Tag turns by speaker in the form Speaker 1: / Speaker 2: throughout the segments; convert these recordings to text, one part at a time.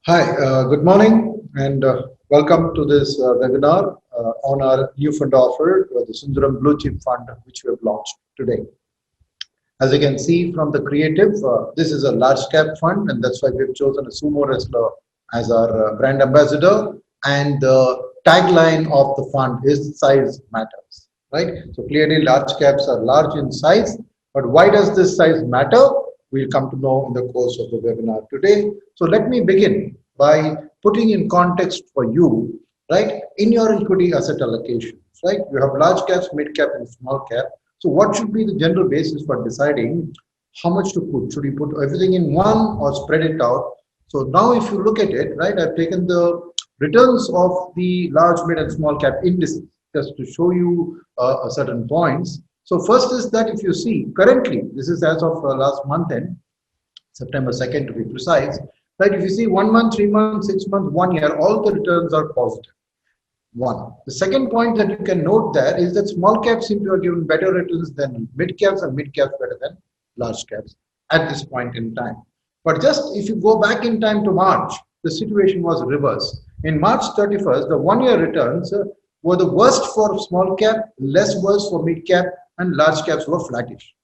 Speaker 1: Hi, good morning and welcome to this webinar on our new fund offer, the Sundaram Blue Chip Fund, which we have launched today. As you can see from the creative, this is a large cap fund, and that's why we've chosen a sumo wrestler as our brand ambassador. And the tagline of the fund is size matters, right? So clearly, large caps are large in size, but why does this size matter? We'll come to know in the course of the webinar today. So let me begin by putting in context for you, right? In your equity asset allocations, right? You have large caps, mid cap, and small cap. So what should be the general basis for deciding how much to put? Should you put everything in one or spread it out? So now if you look at it, right, I've taken the returns of the large, mid and small cap indices just to show you certain points. So first is that if you see currently, this is as of last month end, September 2nd to be precise, right, if you see 1 month, 3 months, 6 months, 1 year, all the returns are positive. One. The second point that you can note there is that small caps seem to have given better returns than mid caps and mid caps better than large caps at this point in time. But just if you go back in time to March, the situation was reversed. In March 31st, the 1 year returns were the worst for small cap, less worse for mid cap, and large caps were flattish.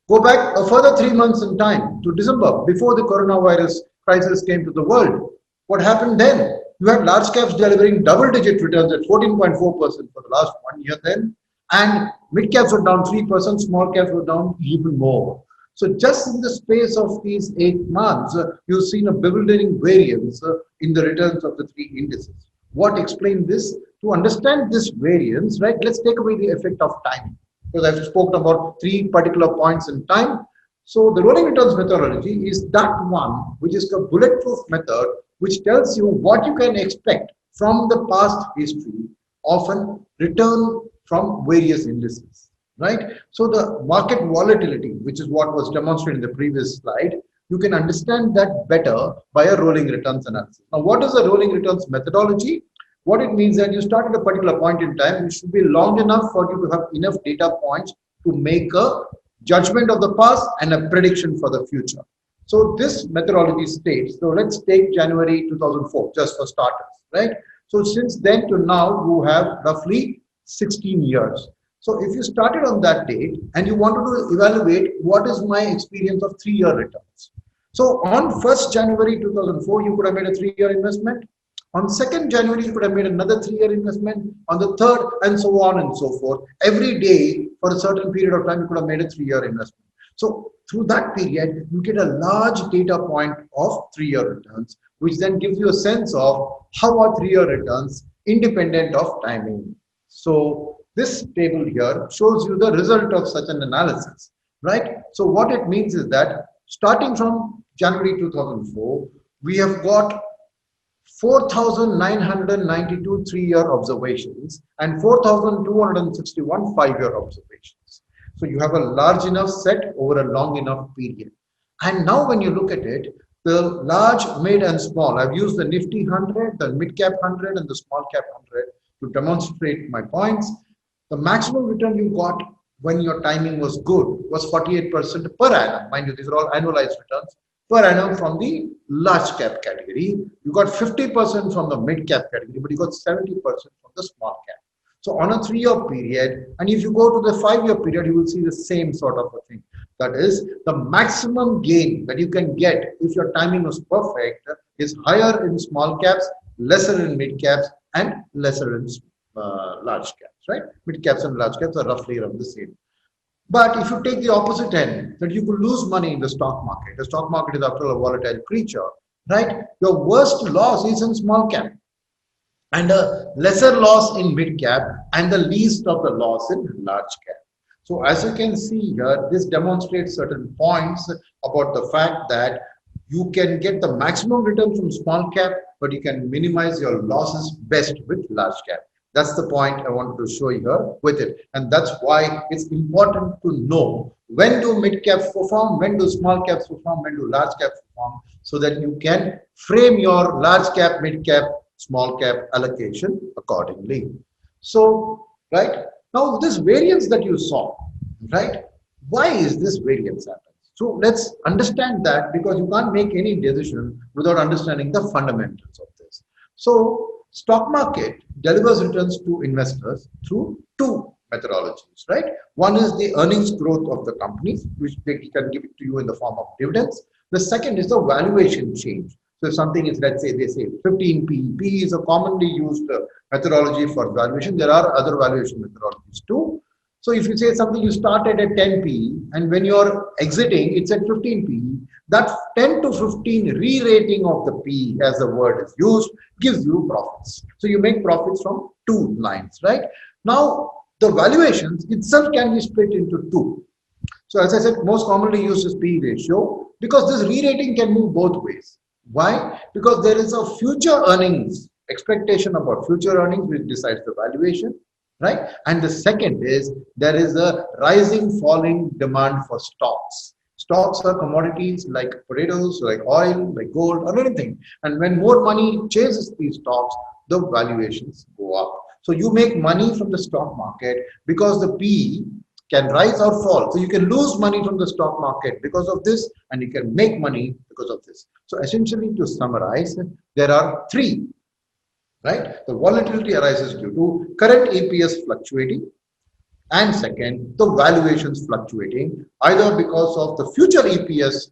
Speaker 1: Go back a further 3 months in time to December before the coronavirus crisis came to the world. What happened then? You had large caps delivering double digit returns at 14.4% for the last 1 year then, and mid caps were down 3%, small caps were down even more. So just in the space of these 8 months, you've seen a bewildering variance in the returns of the three indices. What explains this? To understand this variance, right, let's take away the effect of timing, because I've spoken about three particular points in time. So the rolling returns methodology is that one which is a bulletproof method which tells you what you can expect from the past history of a return from various indices, right? So the market volatility, which is what was demonstrated in the previous slide, you can understand that better by a rolling returns analysis. Now, what is a rolling returns methodology? What it means that you start at a particular point in time, it should be long enough for you to have enough data points to make a judgment of the past and a prediction for the future. So this methodology states, so let's take January 2004, just for starters, right? So since then to now, you have roughly 16 years. So if you started on that date and you wanted to evaluate what is my experience of 3 year returns. So on 1st January 2004, you could have made a 3 year investment. On 2nd January, you could have made another 3 year investment. On the 3rd, and so on and so forth. Every day for a certain period of time, you could have made a 3 year investment. So through that period, you get a large data point of 3 year returns, which then gives you a sense of how are 3 year returns independent of timing. So this table here shows you the result of such an analysis, right? So what it means is that starting from January 2004, we have got 4,992 3 year observations and 4,261 5 year observations. So you have a large enough set over a long enough period. And now when you look at it, the large, mid and small, I've used the Nifty 100, the mid cap 100 and the small cap 100 to demonstrate my points. The maximum return you got when your timing was good was 48% per annum. Mind you, these are all annualized returns per annum from the large cap category. You got 50% from the mid cap category, but you got 70% from the small cap. So on a 3 year period, and if you go to the 5 year period, you will see the same sort of a thing. That is, the maximum gain that you can get if your timing was perfect is higher in small caps, lesser in mid caps, and lesser in large caps, right? Mid caps and large caps are roughly around the same. But if you take the opposite end, that you could lose money in the stock market. The stock market is after all a volatile creature, right? Your worst loss is in small cap and a lesser loss in mid cap and the least of the loss in large cap. So as you can see here, this demonstrates certain points about the fact that you can get the maximum return from small cap, but you can minimize your losses best with large cap. That's the point I wanted to show you here with it. And that's why it's important to know when do mid caps perform, when do small caps perform, when do large caps perform, so that you can frame your large cap, mid cap, small cap allocation accordingly. So, right now, this variance that you saw, right? Why is this variance happening? So let's understand that, because you can't make any decision without understanding the fundamentals of this. So stock market delivers returns to investors through two methodologies, right? One is the earnings growth of the companies, which they can give it to you in the form of dividends. The second is the valuation change. So if something is, let's say, they say 15 P. P is a commonly used methodology for valuation. There are other valuation methodologies too. So if you say something you started at 10 P and when you're exiting, it's at 15 P, that 10 to 15 re-rating of the P, as the word is used, gives you profits. So you make profits from two lines, right? Now, the valuations itself can be split into two. So as I said, most commonly used is P ratio, because this re-rating can move both ways. Why? Because there is a future earnings, expectation about future earnings, which decides the valuation, right? And the second is there is a rising, falling demand for stocks. Stocks are commodities like potatoes, like oil, like gold, or anything. And when more money chases these stocks, the valuations go up. So you make money from the stock market because the P can rise or fall. So you can lose money from the stock market because of this, and you can make money because of this. So essentially, to summarize, there are three, right? The volatility arises due to current EPS fluctuating, and second, the valuations fluctuating, either because of the future EPS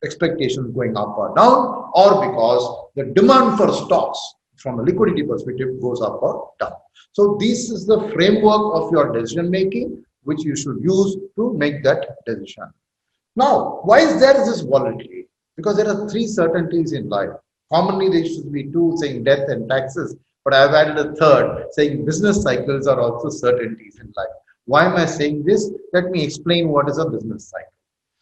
Speaker 1: expectations going up or down, or because the demand for stocks from a liquidity perspective goes up or down. So this is the framework of your decision making, which you should use to make that decision. Now, why is there this volatility? Because there are three certainties in life. Commonly, there should be two, saying death and taxes, but I've added a third, saying business cycles are also certainties in life. Why am I saying this? Let me explain what is a business cycle.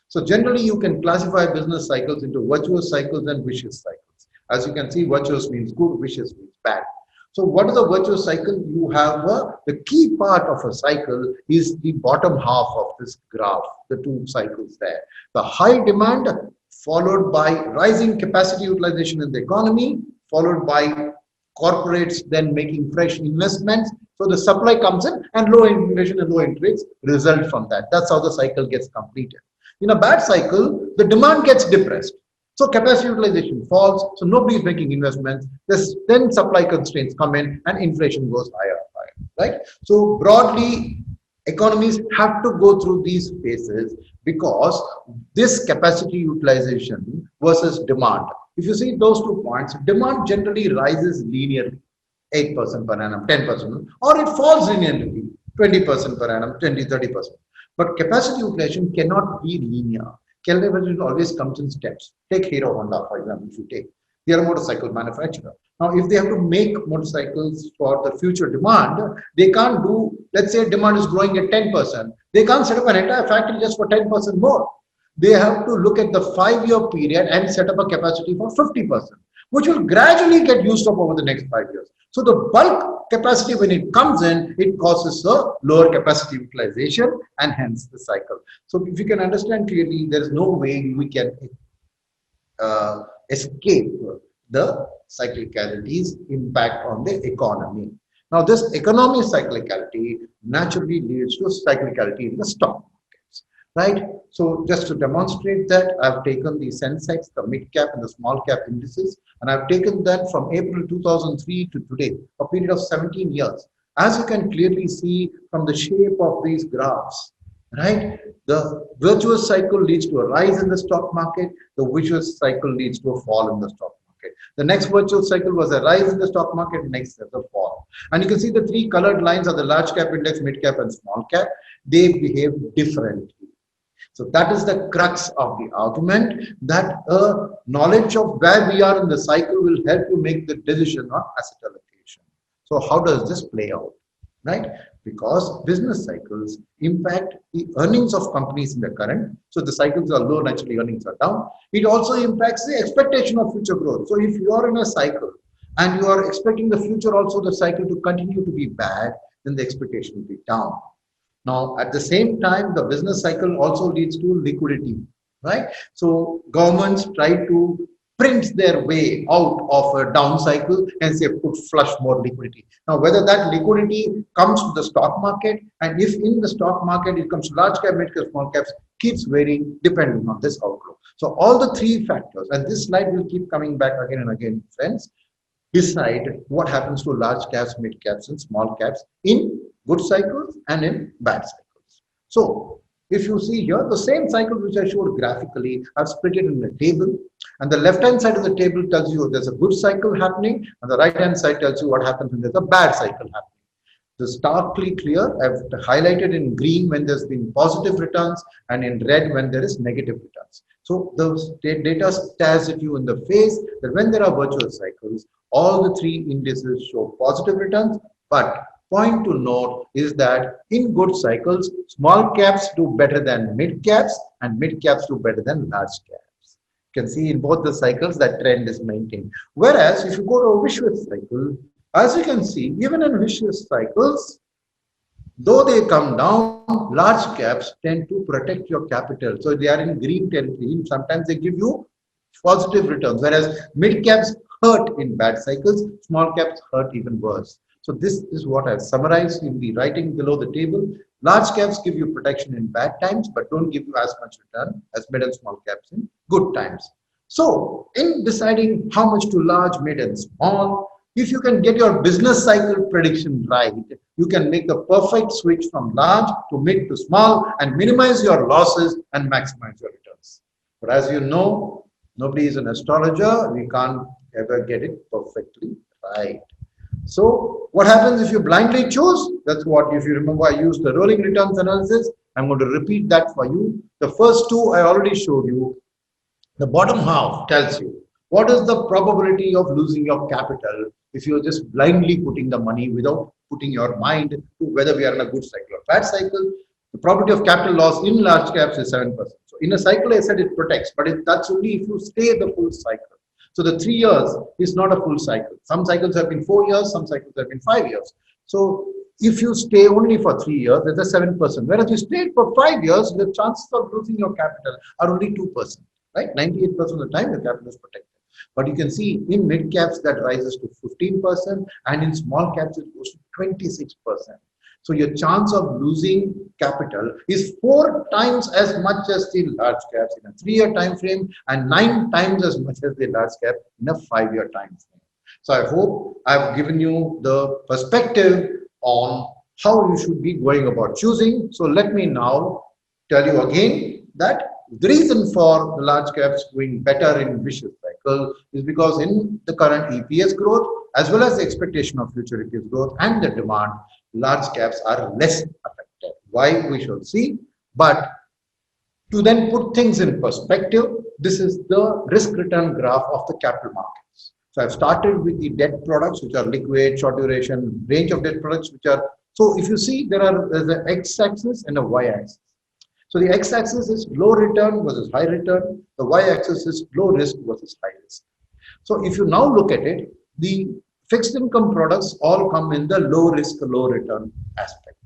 Speaker 1: So generally, you can classify business cycles into virtuous cycles and vicious cycles. As you can see, virtuous means good, vicious means bad. So what is a virtuous cycle? You have the key part of a cycle is the bottom half of this graph, the two cycles there. The high demand followed by rising capacity utilization in the economy, followed by corporates then making fresh investments. So the supply comes in and low inflation and low interest result from that. That's how the cycle gets completed. In a bad cycle, the demand gets depressed. So capacity utilization falls, so nobody is making investments. Then supply constraints come in and inflation goes higher, right? So broadly, economies have to go through these phases because this capacity utilization versus demand. If you see those 2 points, demand generally rises linearly, 8% per annum, 10%, or it falls linearly, 20% per annum, 20, 30%. But capacity utilization cannot be linear. Calibration always comes in steps. Take Hero Honda, for example, if you take. They are a motorcycle manufacturer. Now, if they have to make motorcycles for the future demand, they can't do, let's say demand is growing at 10%. They can't set up an entire factory just for 10% more. They have to look at the 5-year period and set up a capacity for 50%, which will gradually get used up over the next 5 years. So the bulk capacity, when it comes in, it causes a lower capacity utilization and hence the cycle. So if you can understand clearly, there is no way we can escape the cyclicality's impact on the economy. Now, this economic cyclicality naturally leads to cyclicality in the stock markets, right? So just to demonstrate that, I've taken the Sensex, the mid cap and the small cap indices, and I've taken that from April 2003 to today, a period of 17 years. As you can clearly see from the shape of these graphs, right? The virtuous cycle leads to a rise in the stock market. The vicious cycle leads to a fall in the stock market. The next virtuous cycle was a rise in the stock market, next is a fall. And you can see the three colored lines are the large cap index, mid cap and small cap. They behave differently. So that is the crux of the argument, that a knowledge of where we are in the cycle will help you make the decision on asset allocation. So how does this play out, right? Because business cycles impact the earnings of companies in the current. So the cycles are low, naturally earnings are down. It also impacts the expectation of future growth. So if you are in a cycle and you are expecting the future also the cycle to continue to be bad, then the expectation will be down. Now, at the same time, the business cycle also leads to liquidity, right? So governments try to print their way out of a down cycle and say put flush more liquidity. Now, whether that liquidity comes to the stock market, and if in the stock market it comes to large cap, mid cap, small caps, keeps varying depending on this outlook. So all the three factors, and this slide will keep coming back again and again, friends, decide what happens to large caps, mid caps, and small caps in good cycles and in bad cycles. So if you see here, the same cycle which I showed graphically, I've split it in a table. And the left-hand side of the table tells you there's a good cycle happening, and the right-hand side tells you what happens when there's a bad cycle happening. It's starkly clear. I've highlighted in green when there's been positive returns and in red when there is negative returns. So the data stares at you in the face that when there are virtuous cycles, all the three indices show positive returns. But point to note is that in good cycles, small caps do better than mid caps and mid caps do better than large caps. You can see in both the cycles that trend is maintained. Whereas if you go to a vicious cycle, as you can see, even in vicious cycles, though they come down, large caps tend to protect your capital. So they are in green territory. Sometimes they give you positive returns, whereas mid caps hurt in bad cycles, small caps hurt even worse. So this is what I've summarized in the writing below the table. Large caps give you protection in bad times, but don't give you as much return as mid and small caps in good times. So in deciding how much to large, mid, and small, if you can get your business cycle prediction right, you can make the perfect switch from large to mid to small and minimize your losses and maximize your returns. But as you know, nobody is an astrologer. We can't ever get it perfectly right. So what happens if you blindly choose? That's what, if you remember, I used the rolling returns analysis. I'm going to repeat that for you. The first two I already showed you. The bottom half tells you what is the probability of losing your capital if you're just blindly putting the money without putting your mind to whether we are in a good cycle or bad cycle. The probability of capital loss in large caps is 7%. So in a cycle, I said it protects, but that's only if you stay the full cycle. So the 3 years is not a full cycle. Some cycles have been 4 years, some cycles have been 5 years. So if you stay only for 3 years, there's a 7%. Whereas you stayed for 5 years, the chances of losing your capital are only 2%. Right? 98% of the time, your capital is protected. But you can see in mid caps that rises to 15%, and in small caps it goes to 26%. So your chance of losing capital is 4 times as much as the large caps in a 3-year time frame, and 9 times as much as the large cap in a 5-year time frame. So I hope I've given you the perspective on how you should be going about choosing. So let me now tell you again that the reason for the large caps doing better in vicious cycle is because in the current EPS growth, as well as the expectation of future EPS growth and the demand, large caps are less affected. Why, we shall see. But to then put things in perspective, this is the risk return graph of the capital markets. So I've started with the debt products, which are liquid, short duration, range of debt products, which are, so if you see, there's an x-axis and a y-axis. So the x-axis is low return versus high return. The y-axis is low risk versus high risk. So if you now look at it, the fixed income products all come in the low risk, low return aspect.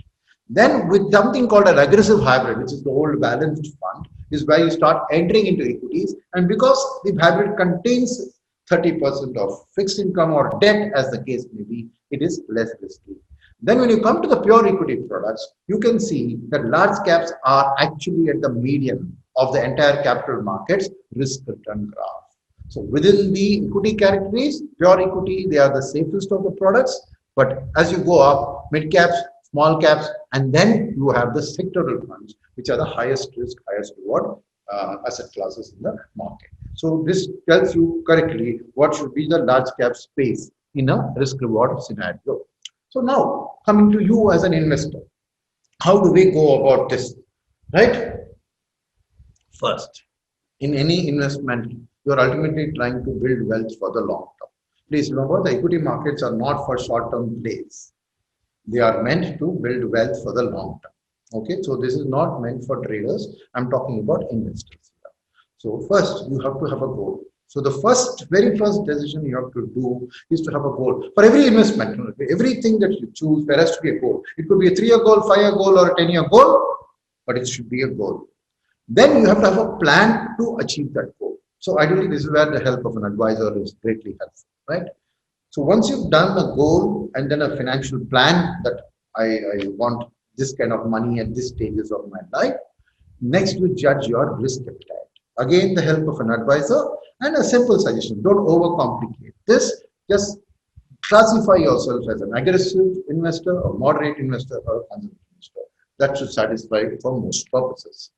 Speaker 1: Then with something called an aggressive hybrid, which is the old balanced fund, is where you start entering into equities. And because the hybrid contains 30% of fixed income or debt, as the case may be, it is less risky. Then when you come to the pure equity products, you can see that large caps are actually at the median of the entire capital markets risk return graph. So within the equity categories, pure equity, they are the safest of the products. But as you go up, mid caps, small caps, and then you have the sectoral funds, which are the highest risk, highest reward asset classes in the market. So this tells you correctly what should be the large cap space in a risk reward scenario. So now, coming to you as an investor, how do we go about this, right? First, in any investment, you are ultimately trying to build wealth for the long term. Please remember, the equity markets are not for short-term plays. They are meant to build wealth for the long term. Okay, so this is not meant for traders. I'm talking about investors here. So first, you have to have a goal. So the very first decision you have to do is to have a goal. For every investment, everything that you choose, there has to be a goal. It could be a 3-year goal, 5-year goal, or a 10-year goal, but it should be a goal. Then you have to have a plan to achieve that goal. So ideally, this is where the help of an advisor is greatly helpful, right? So once you've done a goal and then a financial plan that I want this kind of money at this stages of my life, next you judge your risk appetite. Again, the help of an advisor and a simple suggestion. Don't overcomplicate this. Just classify yourself as an aggressive investor, or moderate investor, or a conservative investor. That should satisfy for most purposes.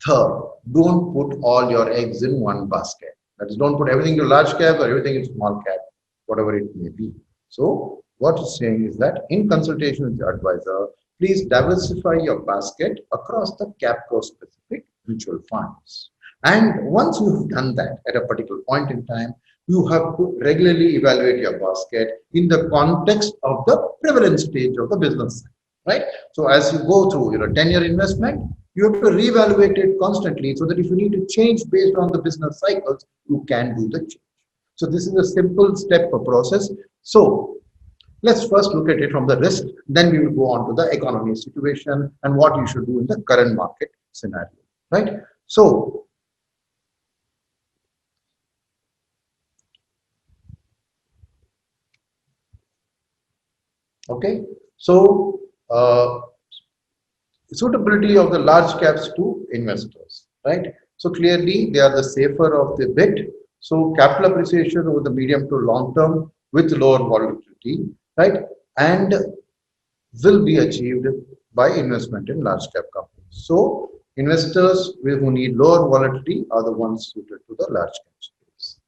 Speaker 1: Third, don't put all your eggs in one basket. That is, don't put everything in large cap or everything in small cap, whatever it may be. So, what it's saying is that in consultation with your advisor, please diversify your basket across the Capco specific mutual funds. And once you've done that at a particular point in time, you have to regularly evaluate your basket in the context of the prevalence stage of the business, right? So as you go through your 10-year investment, you have to reevaluate it constantly so that if you need to change based on the business cycles, you can do the change. So this is a simple step process. So let's first look at it from the risk, then we will go on to the economy situation and what you should do in the current market scenario, right? So okay, so suitability of the large caps to investors, right? So clearly they are the safer of the bit. So capital appreciation over the medium to long term with lower volatility, right? And will be achieved by investment in large cap companies. So investors who need lower volatility are the ones suited to the large cap space,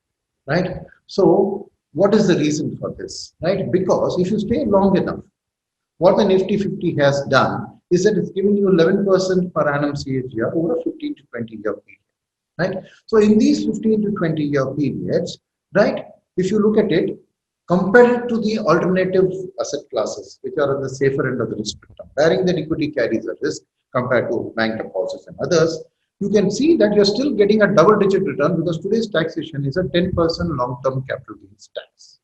Speaker 1: right? So what is the reason for this, right? Because if you stay long enough, what the Nifty 50 has done is that it's giving you 11% per annum CAGR over a 15 to 20 year period, right? So in these 15 to 20 year periods, right, if you look at it, compared to the alternative asset classes, which are on the safer end of the risk spectrum, bearing that equity carries a risk compared to bank deposits and others, you can see that you're still getting a double-digit return because today's taxation is a 10% long-term capital gains tax,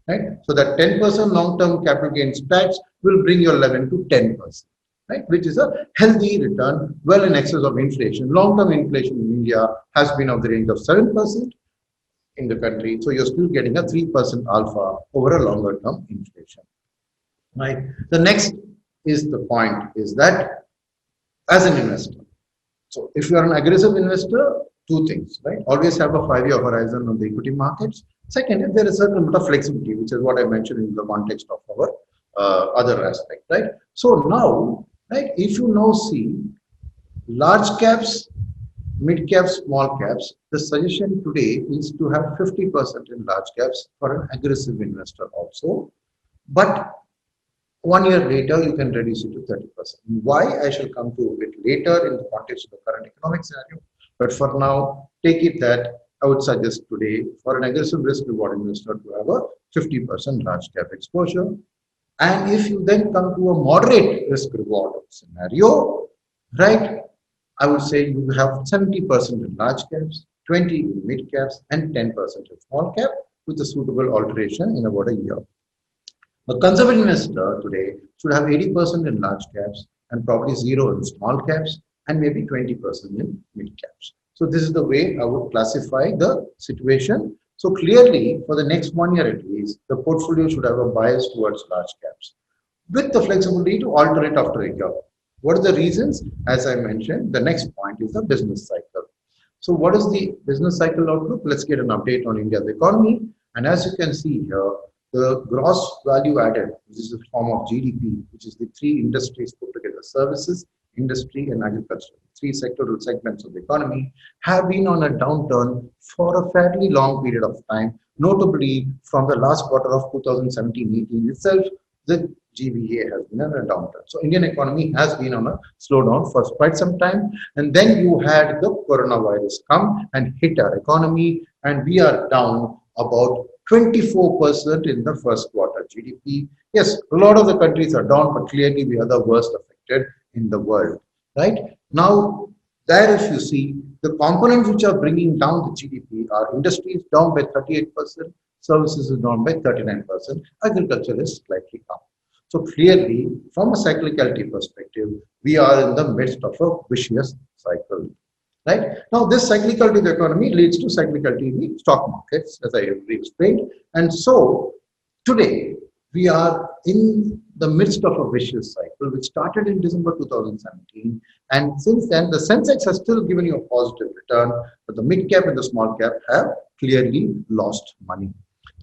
Speaker 1: right? So that 10% long-term capital gains tax will bring your 11 to 10%, right? Which is a healthy return, well in excess of inflation. Long-term inflation in India has been of the range of 7% in the country. So you're still getting a 3% alpha over a longer term inflation, right? The next is the point is that as an investor, so if you are an aggressive investor, two things, right? Always have a 5-year horizon on the equity markets. Second, if there is a certain amount of flexibility, which is what I mentioned in the context of our other aspect, right? So now, right, if you now see large caps, mid caps, small caps, the suggestion today is to have 50% in large caps for an aggressive investor also. But 1 year later, you can reduce it to 30%. Why? I shall come to it later in the context of the current economic scenario. But for now, take it that I would suggest today for an aggressive risk reward investor to have a 50% large cap exposure. And if you then come to a moderate risk reward scenario, right, I would say you have 70% in large caps, 20 in mid caps, and 10% in small cap with a suitable alteration in about a year. A conservative investor today should have 80% in large caps and probably zero in small caps and maybe 20% in mid caps. So this is the way I would classify the situation. So clearly for the next 1 year at least, the portfolio should have a bias towards large caps with the flexibility to alter it after a year. What are the reasons? As I mentioned, the next point is the business cycle. So what is the business cycle outlook? Let's get an update on India's economy. And as you can see here, the gross value added, which is a form of GDP, which is the three industries put together, services, industry, and agriculture, three sectoral segments of the economy, have been on a downturn for a fairly long period of time, notably from the last quarter of 2017-18 itself, the GVA has been on a downturn. So Indian economy has been on a slowdown for quite some time. And then you had the coronavirus come and hit our economy, and we are down about 24% in the first quarter GDP. Yes, a lot of the countries are down, but clearly we are the worst affected in the world, right? Now, there if you see, the components which are bringing down the GDP are industries down by 38%, services is down by 39%, agriculture is slightly up. So clearly, from a cyclicality perspective, we are in the midst of a vicious cycle. right? Now, this cyclicality of the economy leads to cyclicality in the stock markets, as I already explained. And so, today, we are in the midst of a vicious cycle, which started in December 2017. And since then, the Sensex has still given you a positive return, but the mid cap and the small cap have clearly lost money,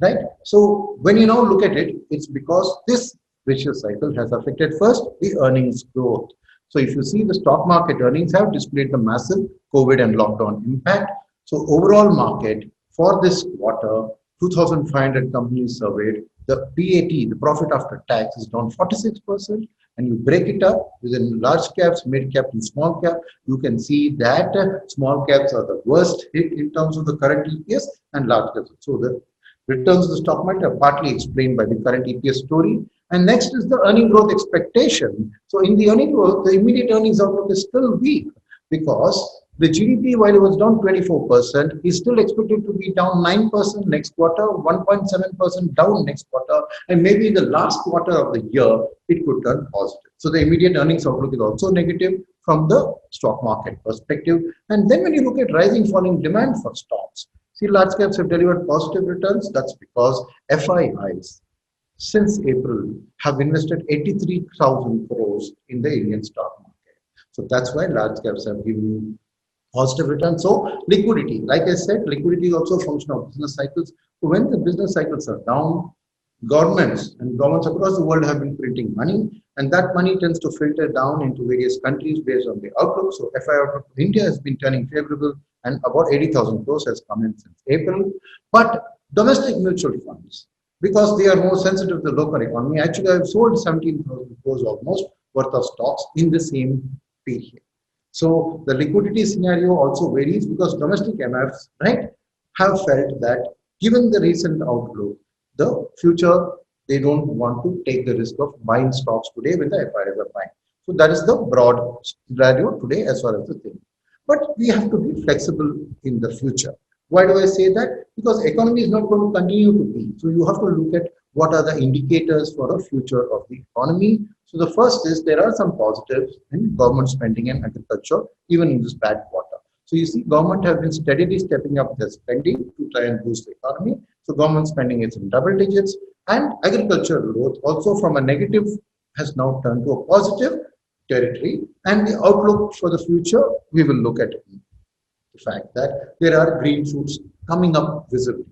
Speaker 1: right? So, when you now look at it, it's because this vicious cycle has affected first the earnings growth. So if you see, the stock market earnings have displayed the massive COVID and lockdown impact. So overall market for this quarter, 2,500 companies surveyed, the PAT, the profit after tax, is down 46%. And you break it up within large caps, mid cap, and small cap, you can see that small caps are the worst hit in terms of the current EPS, and large caps. So the returns of the stock market are partly explained by the current EPS story. And next is the earning growth expectation. So in the earning growth, the immediate earnings outlook is still weak because the GDP, while it was down 24%, is still expected to be down 9% next quarter, 1.7% down next quarter, and maybe in the last quarter of the year, it could turn positive. So the immediate earnings outlook is also negative from the stock market perspective. And then when you look at rising falling demand for stocks, see, large caps have delivered positive returns. That's because FIIs since April have invested 83,000 crores in the Indian stock market. So that's why large caps have given you positive return. So liquidity, like I said, liquidity is also a function of business cycles. So when the business cycles are down, governments across the world have been printing money, and that money tends to filter down into various countries based on the outlook. So FI outlook for India has been turning favorable, and about 80,000 crores has come in since April. But domestic mutual funds, because they are more sensitive to the local economy, actually have sold 17,000 crores almost worth of stocks in the same period. So the liquidity scenario also varies because domestic MFs, right, have felt that given the recent outlook, the future, they don't want to take the risk of buying stocks today when the FIs are buying. So that is the broad scenario today as far as the thing. But we have to be flexible in the future. Why do I say that? Because economy is not going to continue to be. So you have to look at what are the indicators for the future of the economy. So the first is there are some positives in government spending and agriculture, even in this bad quarter. So you see, government have been steadily stepping up their spending to try and boost the economy. So government spending is in double digits, and agriculture growth also from a negative has now turned to a positive territory. And the outlook for the future, we will look at the fact that there are green shoots coming up visibly.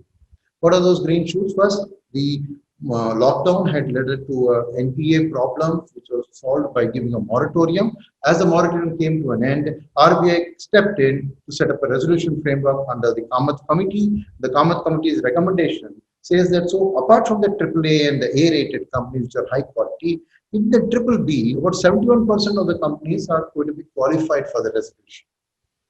Speaker 1: What are those green shoots? First, the lockdown had led to a NPA problem, which was solved by giving a moratorium. As the moratorium came to an end, RBI stepped in to set up a resolution framework under the Kamath Committee. The Kamath Committee's recommendation says that, so apart from the AAA and the A-rated companies, which are high quality, in the triple B, about 71% of the companies are going to be qualified for the resolution.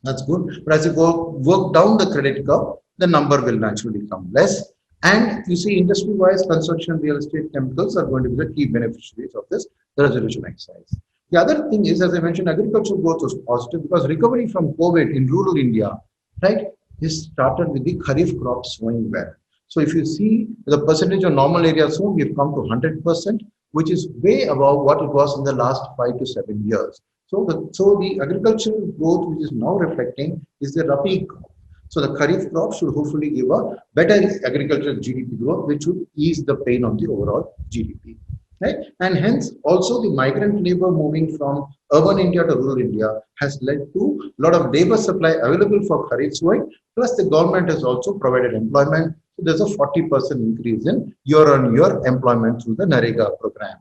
Speaker 1: That's good. But as you go work down the credit curve, the number will naturally come less. And you see, industry-wise, construction, real estate, chemicals are going to be the key beneficiaries of this resolution exercise. The other thing is, as I mentioned, agricultural growth was positive because recovery from COVID in rural India, right, is started with the Kharif crop sowing well. So if you see the percentage of normal area sown, we've come to 100%, which is way above what it was in the last 5 to 7 years. So the agricultural growth which is now reflecting is the Rabi crop. So the Kharif crop should hopefully give a better agricultural GDP growth, which should ease the pain on the overall GDP. Right? And hence also the migrant labor moving from urban India to rural India has led to a lot of labor supply available for Kharif sowing. Plus the government has also provided employment. So there's a 40% increase in year-on-year employment through the NREGA program.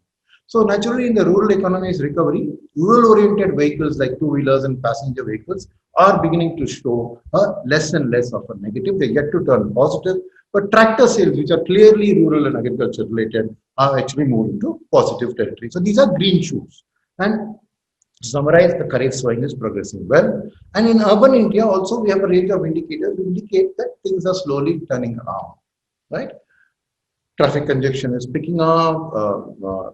Speaker 1: So naturally, in the rural economy's recovery, rural-oriented vehicles like two-wheelers and passenger vehicles are beginning to show a less and less of a negative. They get to turn positive. But tractor sales, which are clearly rural and agriculture related, are actually moving to positive territory. So these are green shoots. And to summarize, the Kharif sowing is progressing well. And in urban India also, we have a range of indicators to indicate that things are slowly turning around. Right? Traffic congestion is picking up.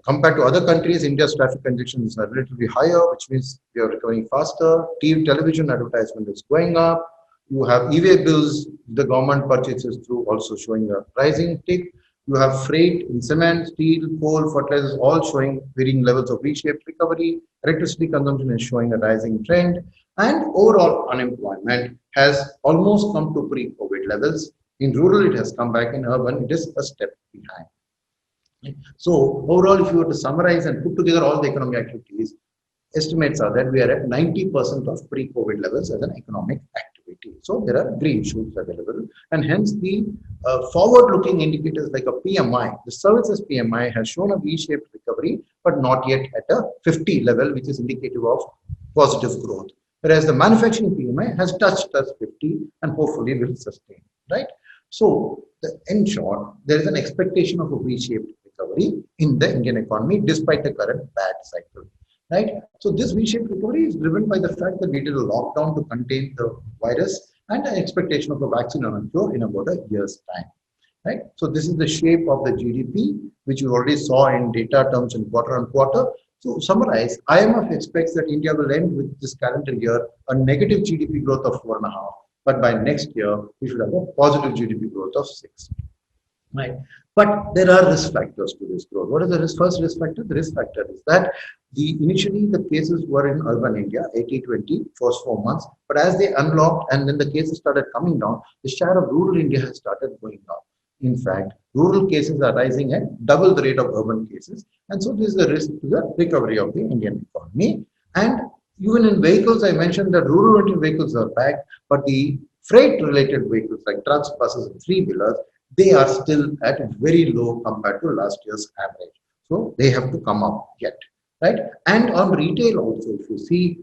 Speaker 1: Compared to other countries, India's traffic congestion is relatively higher, which means we are recovering faster. TV, television advertisement is going up. You have e-way bills, the government purchases through also showing a rising tick. You have freight in cement, steel, coal, fertilizers, all showing varying levels of V-shaped recovery. Electricity consumption is showing a rising trend. And overall unemployment has almost come to pre-COVID levels. In rural, it has come back. In urban, it is a step behind. So overall, if you were to summarize and put together all the economic activities, estimates are that we are at 90% of pre-COVID levels as an economic activity. So there are green shoots available, and hence the forward-looking indicators like a PMI, the services PMI has shown a V-shaped recovery, but not yet at a 50 level, which is indicative of positive growth. Whereas the manufacturing PMI has touched us 50 and hopefully will sustain, right? So in short, there is an expectation of a V-shaped recovery in the Indian economy despite the current bad cycle, right? So this V-shaped recovery is driven by the fact that we did a lockdown to contain the virus and an expectation of a vaccine on a floor in about a year's time, right? So this is the shape of the GDP, which you already saw in data terms in quarter on quarter. So summarize, IMF expects that India will end with this calendar year a negative GDP growth of 4.5, but by next year we should have a positive GDP growth of 6. Right. But there are risk factors to this growth. What is the first risk factor? The risk factor is that initially the cases were in urban India, 80-20, first 4 months. But as they unlocked and then the cases started coming down, the share of rural India has started going up. In fact, rural cases are rising at double the rate of urban cases. And so this is the risk to the recovery of the Indian economy. And even in vehicles, I mentioned that rural vehicles are back, but the freight related vehicles like trucks, buses, and three-wheelers, they are still at very low compared to last year's average. So they have to come up yet, right? And on retail also, if you see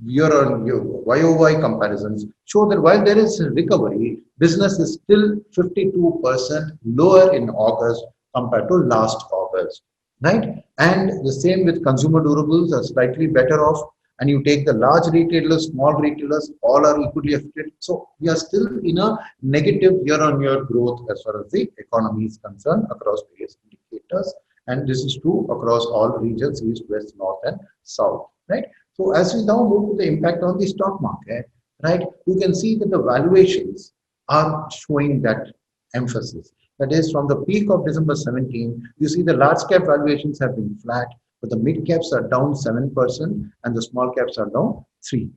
Speaker 1: year on year, YOY comparisons show that while there is a recovery, business is still 52% lower in August compared to last August, right? And the same with consumer durables are slightly better off. And you take the large retailers, small retailers, all are equally affected. So we are still in a negative year-on-year growth as far as the economy is concerned across various indicators. And this is true across all regions, east, west, north, and south, right? So as we now move to the impact on the stock market, right, you can see that the valuations are showing that emphasis. That is, from the peak of December 17, you see the large cap valuations have been flat, but the mid caps are down 7% and the small caps are down 3%.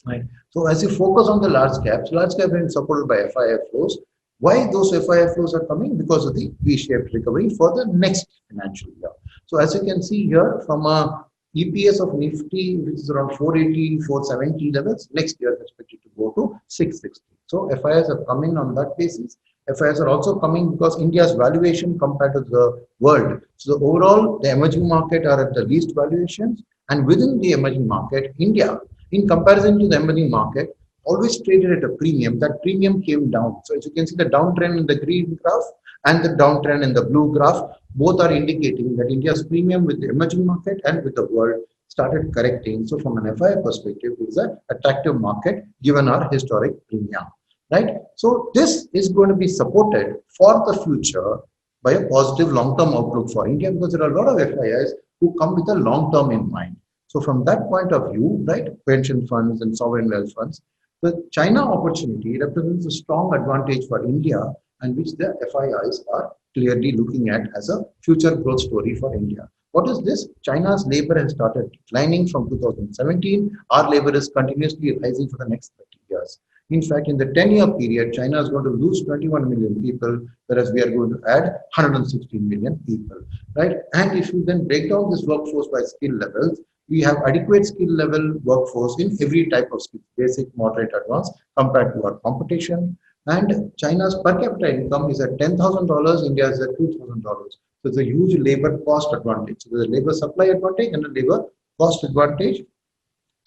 Speaker 1: Right. So as you focus on the large caps have been supported by FII flows. Why those FII flows are coming? Because of the V-shaped recovery for the next financial year. So as you can see here, from a EPS of Nifty, which is around 480, 470 levels, next year is expected to go to 660. So FIIs are coming on that basis. FIIs are also coming because India's valuation compared to the world. So the overall, the emerging market are at the least valuations, and within the emerging market, India, in comparison to the emerging market, always traded at a premium. That premium came down. So as you can see, the downtrend in the green graph and the downtrend in the blue graph, both are indicating that India's premium with the emerging market and with the world started correcting. So from an FII perspective, it is an attractive market given our historic premium. Right? So this is going to be supported for the future by a positive long-term outlook for India because there are a lot of FIIs who come with a long-term in mind. So from that point of view, right, pension funds and sovereign wealth funds, the China opportunity represents a strong advantage for India and which the FIIs are clearly looking at as a future growth story for India. What is this? China's labor has started declining from 2017. Our labor is continuously rising for the next 30 years. In fact, in the 10-year period, China is going to lose 21 million people, whereas we are going to add 116 million people, right? And if you then break down this workforce by skill levels, we have adequate skill level workforce in every type of skill, basic, moderate, advanced, compared to our competition. And China's per capita income is at $10,000, India is at $2,000. So it's a huge labor cost advantage. So there's a labor supply advantage and a labor cost advantage.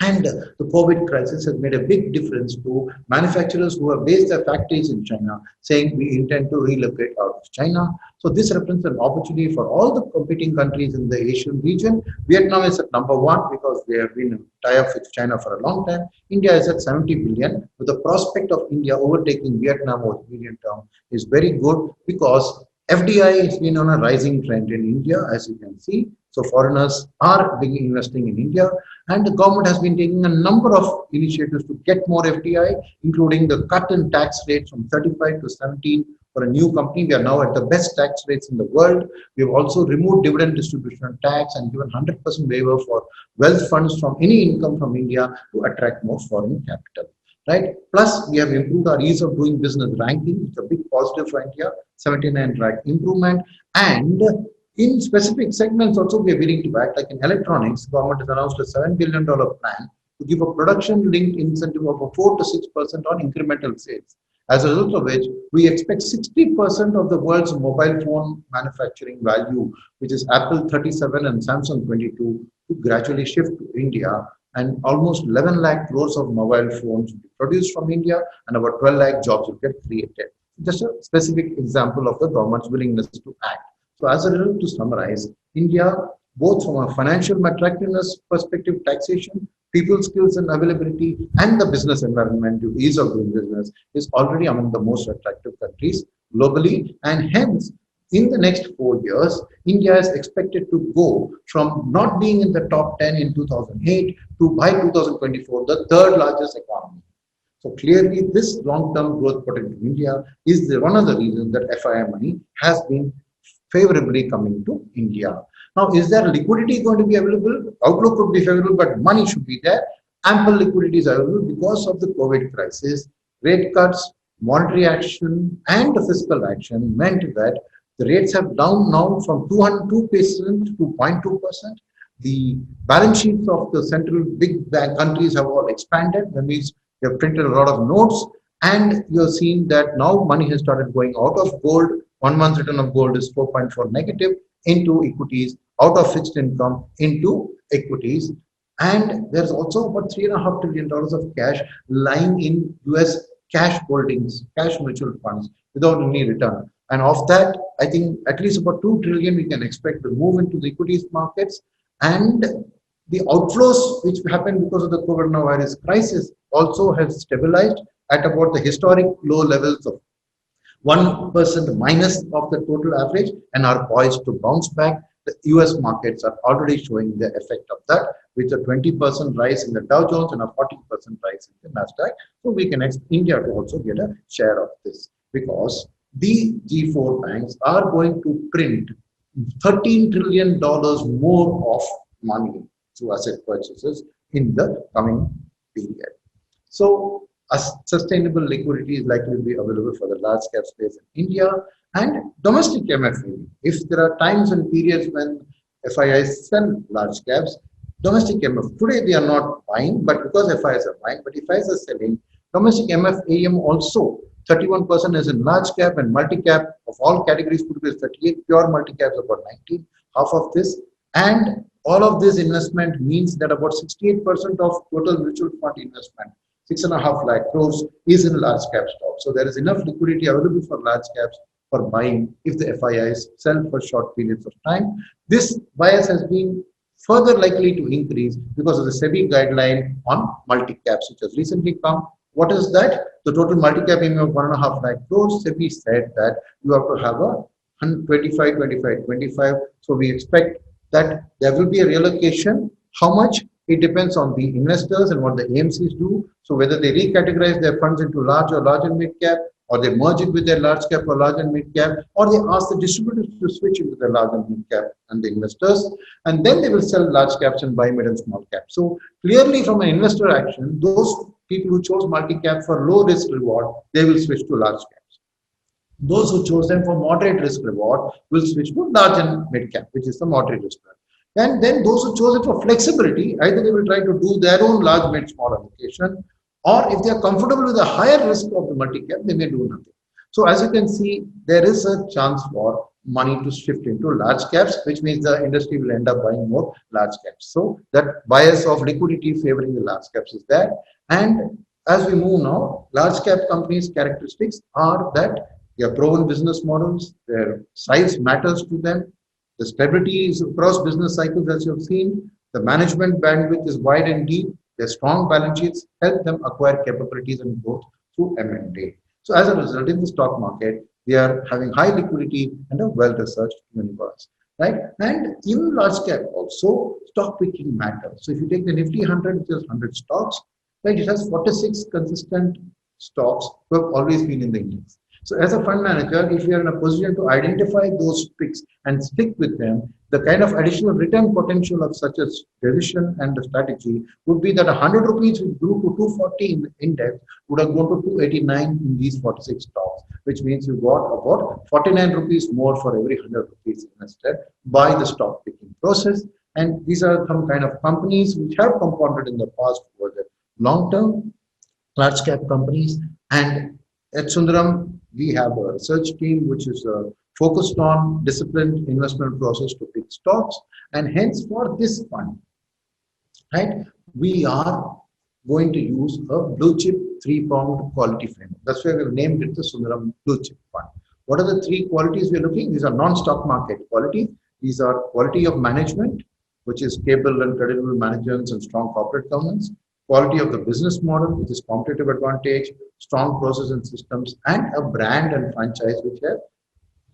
Speaker 1: And the COVID crisis has made a big difference to manufacturers who have based their factories in China, saying we intend to relocate out of China. So this represents an opportunity for all the competing countries in the Asian region. Vietnam is at number 1 because they have been tied up with China for a long time. India is at 70 billion, with the prospect of India overtaking Vietnam over the medium term is very good because FDI has been on a rising trend in India, as you can see. So foreigners are investing in India, and the government has been taking a number of initiatives to get more FDI, including the cut in tax rates from 35 to 17 For a new company, we are now at the best tax rates in the world. We have also removed dividend distribution tax and given 100% waiver for wealth funds from any income from India to attract more foreign capital. Right? Plus, we have improved our ease of doing business ranking. It's a big positive for India, 79 rank improvement. And in specific segments also, we are willing to act. Like in electronics, government has announced a $7 billion plan to give a production-linked incentive of a 4 to 6% on incremental sales. As a result of which, we expect 60% of the world's mobile phone manufacturing value, which is Apple 37 and Samsung 22, to gradually shift to India, and almost 11 lakh crores of mobile phones will be produced from India, and about 12 lakh jobs will get created. Just a specific example of the government's willingness to act. So as a result, to summarize, India, both from a financial attractiveness perspective, taxation, people skills and availability, and the business environment to ease of doing business, is already among the most attractive countries globally, and hence in the next 4 years, India is expected to go from not being in the top 10 in 2008 to by 2024, the third largest economy. So clearly, this long-term growth potential in India is one of the reasons that FII money has been favorably coming to India. Now, is there liquidity going to be available? Outlook could be favorable, but money should be there. Ample liquidity is available because of the COVID crisis. Rate cuts, monetary action, and fiscal action meant that the rates have down now from 202% to 0.2%. The balance sheets of the central big bank countries have all expanded. That means they have printed a lot of notes, and you're seeing that now money has started going out of gold. 1 month return of gold is 4.4 negative into equities, out of fixed income into equities. And there's also about $3.5 trillion of cash lying in US cash holdings, cash mutual funds without any return. And of that, I think at least about 2 trillion we can expect to move into the equities markets. And the outflows which happened because of the coronavirus crisis also have stabilized at about the historic low levels of 1% minus of the total average, and are poised to bounce back. The US markets are already showing the effect of that, with a 20% rise in the Dow Jones and a 40% rise in the Nasdaq. So we can expect India to also get a share of this, because the G4 banks are going to print $13 trillion more of money through asset purchases in the coming period. So sustainable liquidity is likely to be available for the large cap space in India and domestic MFI. If there are times and periods when FIIs sell large caps, domestic MF, today they are not buying, but because FIIs are buying, but FIIs are selling, domestic MFAM also 31% is in large cap, and multi-cap of all categories put together 38, pure multi-caps about 19, half of this. And all of this investment means that about 68% of total mutual fund investment, 6.5 lakh crores, is in large cap stocks. So there is enough liquidity available for large caps for buying if the FIIs sell for short periods of time. This bias has been further likely to increase because of the SEBI guideline on multi-caps, which has recently come. What is that? The total multi-cap premium of 1.5 lakh crores. SEBI said that you have to have a 125, 25, 25. So we expect that there will be a reallocation. How much? It depends on the investors and what the AMCs do. So whether they recategorize their funds into large or large and mid cap, or they merge it with their large cap or large and mid cap, or they ask the distributors to switch into the large and mid cap and the investors, and then they will sell large caps and buy mid and small cap. So clearly from an investor action, those people who chose multi-cap for low risk reward, they will switch to large caps. Those who chose them for moderate risk reward will switch to large and mid cap, which is the moderate risk reward. And then those who chose it for flexibility, either they will try to do their own large, mid, small allocation, or if they are comfortable with the higher risk of the multi-cap, they may do nothing. So as you can see, there is a chance for money to shift into large caps, which means the industry will end up buying more large caps. So that bias of liquidity favoring the large caps is there. And as we move now, large cap companies' characteristics are that they are proven business models, their size matters to them, the stability is across business cycles, as you have seen, the management bandwidth is wide and deep, their strong balance sheets help them acquire capabilities and growth through M&A. So as a result, in the stock market, they are having high liquidity and a well-researched universe, right? And even large cap also, stock picking matters. So if you take the Nifty 100, which is 100 stocks, right, it has 46 consistent stocks who have always been in the index. So as a fund manager, if you are in a position to identify those picks and stick with them, the kind of additional return potential of such a decision and a strategy would be that 100 rupees which grew to 240 in the index would have gone to 289 in these 46 stocks, which means you got about 49 rupees more for every 100 rupees invested by the stock picking process. And these are some kind of companies which have compounded in the past for the long term, large cap companies. And at Sundaram, we have a research team which is focused on disciplined investment process to pick stocks. And hence, for this fund, right, we are going to use a blue chip three-pronged quality framework. That's why we've named it the Sundaram Blue Chip Fund. What are the three qualities we're looking? These are non-stock market quality. These are quality of management, which is capable and credible management and strong corporate governance. Quality of the business model, which is competitive advantage, strong process and systems, and a brand and franchise which have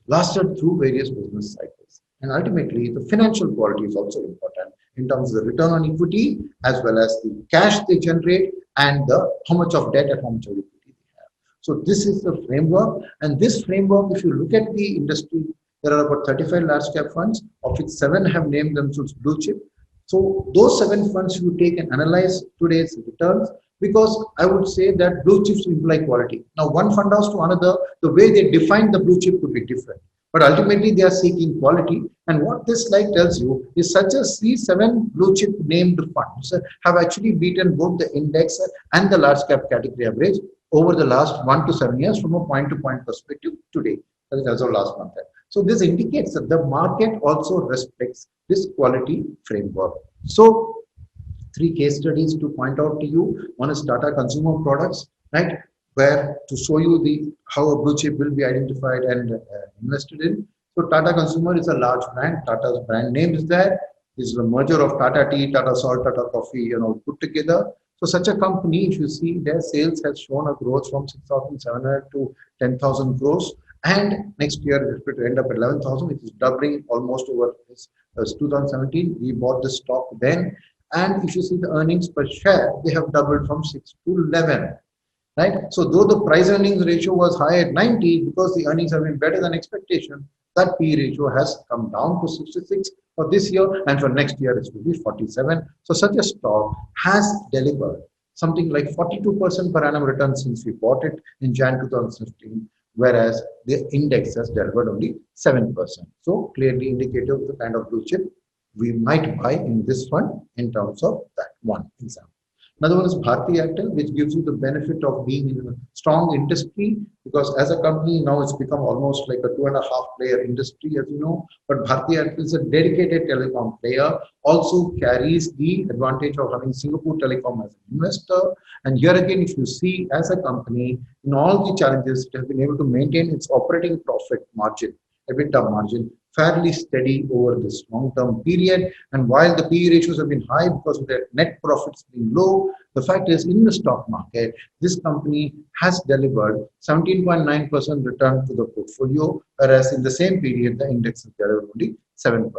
Speaker 1: lasted through various business cycles. And ultimately, the financial quality is also important in terms of the return on equity as well as the cash they generate and the how much of debt and how much of equity they have. So this is the framework. And this framework, if you look at the industry, there are about 35 large cap funds, of which 7 have named themselves blue chip. So those 7 funds you take and analyze today's returns, because I would say that blue chips imply quality. Now, one fund house to another, the way they define the blue chip could be different. But ultimately, they are seeking quality. And what this slide tells you is such as these 7 blue chip named funds have actually beaten both the index and the large cap category average over the last 1 to 7 years from a point to point perspective today. That is as of last month. So this indicates that the market also respects this quality framework. So 3 case studies to point out to you. One is Tata Consumer Products, right, where to show you the how a blue chip will be identified and invested in. So Tata Consumer is a large brand. Tata's brand name is there. This is a merger of Tata Tea, Tata Salt, Tata Coffee, put together. So such a company, if you see, their sales has shown a growth from 6,700 to 10,000 crores. And next year, it's going to end up at 11,000, which is doubling almost over this 2017. We bought the stock then. And if you see the earnings per share, they have doubled from 6 to 11. Right? So though the price earnings ratio was high at 90, because the earnings have been better than expectation, that P ratio has come down to 66 for this year, and for next year it will be 47. So such a stock has delivered something like 42% per annum return since we bought it in Jan 2015, whereas the index has delivered only 7%. So clearly indicative of the kind of blue chip we might buy in this fund in terms of that one example. Another one is Bharti Airtel, which gives you the benefit of being in a strong industry, because as a company now it's become almost like a 2.5 player industry, as you know. But Bharti Airtel is a dedicated telecom player, also carries the advantage of having Singapore Telecom as an investor. And here again, if you see as a company, in all the challenges, it has been able to maintain its operating profit margin, EBITDA margin, fairly steady over this long-term period. And while the PE ratios have been high because of their net profits being low, the fact is in the stock market, this company has delivered 17.9% return to the portfolio, whereas in the same period, the index has delivered only 7%.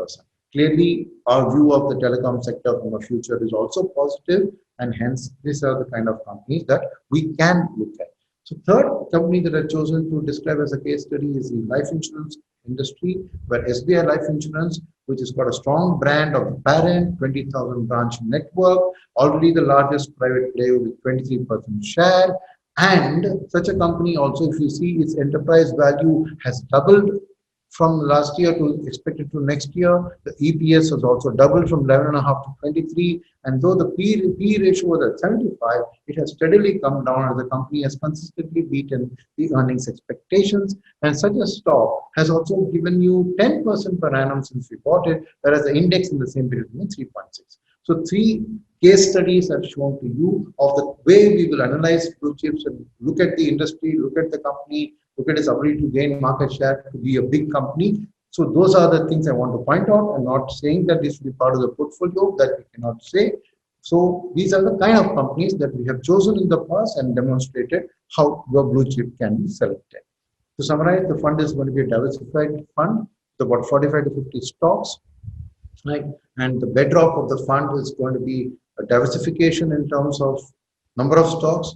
Speaker 1: Clearly, our view of the telecom sector from the future is also positive, and hence these are the kind of companies that we can look at. So third company that I've chosen to describe as a case study is the life insurance industry, where SBI Life Insurance, which has got a strong brand of the parent, 20,000 branch network, already the largest private player with 23% share. And such a company also, if you see, its enterprise value has doubled from last year to expected to next year. The EPS has also doubled from 11.5 to 23. And though the P ratio was at 75, it has steadily come down as the company has consistently beaten the earnings expectations. And such a stock has also given you 10% per annum since we bought it, whereas the index in the same period is 3.6. So 3 case studies have shown to you of the way we will analyze blue chips and look at the industry, look at the company, look at its ability to gain market share, to be a big company. So those are the things I want to point out. I'm not saying that this should be part of the portfolio, that we cannot say. So these are the kind of companies that we have chosen in the past and demonstrated how your blue chip can be selected. To summarize, the fund is going to be a diversified fund with about 45 to 50 stocks, right? And the bedrock of the fund is going to be a diversification in terms of number of stocks,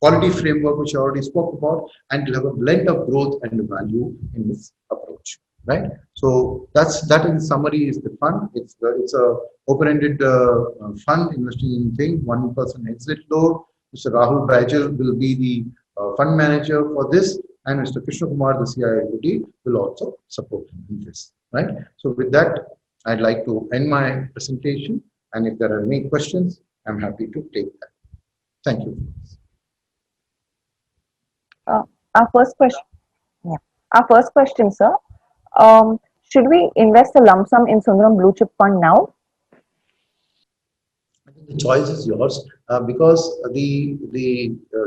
Speaker 1: quality framework, which I already spoke about, and it'll have a blend of growth and value in this approach, right? So that in summary is the fund. It's a open-ended fund investing in thing. 1% exit load. Mr. Rahul Bajal will be the fund manager for this, and Mr. Krishna Kumar, the CIO, will also support him in this, right? So with that, I'd like to end my presentation, and if there are any questions, I'm happy to take that. Thank you.
Speaker 2: Our first question, yeah. Our first question, sir. Should we invest a lump sum in Sundaram Blue Chip Fund now?
Speaker 1: I think the choice is yours because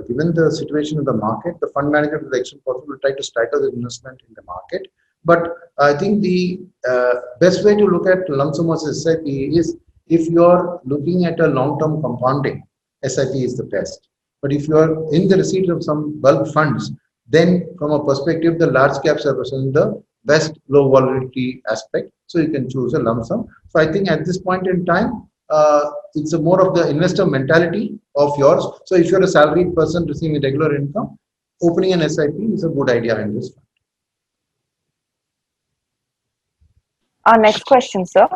Speaker 1: given the situation in the market, the fund manager to the extent possible will try to stagger the investment in the market. But I think the best way to look at lump sum as SIP is if you are looking at a long-term compounding, SIP is the best. But if you are in the receipt of some bulk funds, then from a perspective, the large caps represent the best low volatility aspect. So you can choose a lump sum. So I think at this point in time, it's a more of the investor mentality of yours. So if you're a salaried person receiving regular income, opening an SIP is a good idea in this fund.
Speaker 2: Our next question, sir.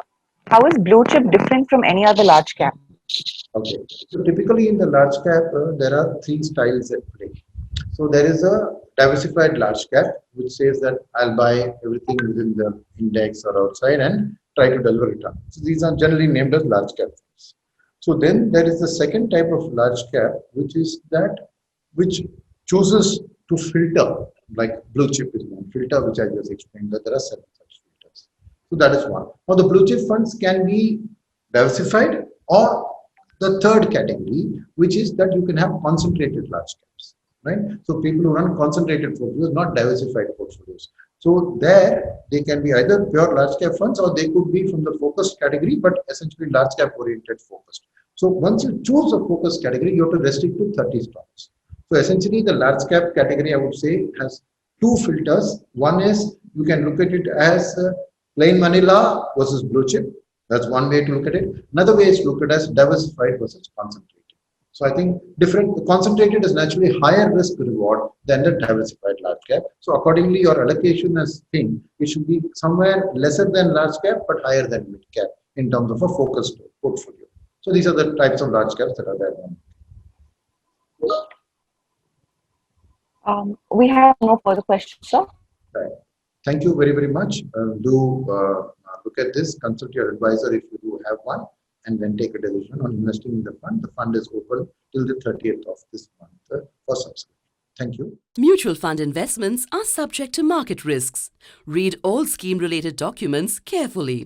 Speaker 2: How is Blue Chip different from any other large cap?
Speaker 1: Okay. So typically in the large cap, there are three styles at play. So there is a diversified large cap, which says that I'll buy everything within the index or outside and try to deliver return. So these are generally named as large cap funds. So then there is the second type of large cap, which chooses to filter, like Blue Chip is one filter, which I just explained that there are 7 such filters. So that is one. Now the Blue Chip funds can be diversified, or the third category, which is that you can have concentrated large caps, right? So people who run concentrated portfolios, not diversified portfolios. So there they can be either pure large cap funds, or they could be from the focused category, but essentially large cap oriented focused. So once you choose a focused category, you have to restrict to 30 stocks. So essentially the large cap category, I would say, has two filters. One is you can look at it as plain vanilla versus Blue Chip. That's one way to look at it. Another way is to look at it as diversified versus concentrated. So I think concentrated is naturally higher risk reward than the diversified large cap. So accordingly, your allocation as thing, it should be somewhere lesser than large cap, but higher than mid cap in terms of a focused portfolio. So these are the types of large caps that are there.
Speaker 2: We have no further questions, sir.
Speaker 1: Right. Thank you very, very much. Do look at this, consult your advisor if you do have one, and then take a decision on investing in the fund. The fund is open till the 30th of this month for subscription. Thank you.
Speaker 3: Mutual fund investments are subject to market risks. Read all scheme-related documents carefully.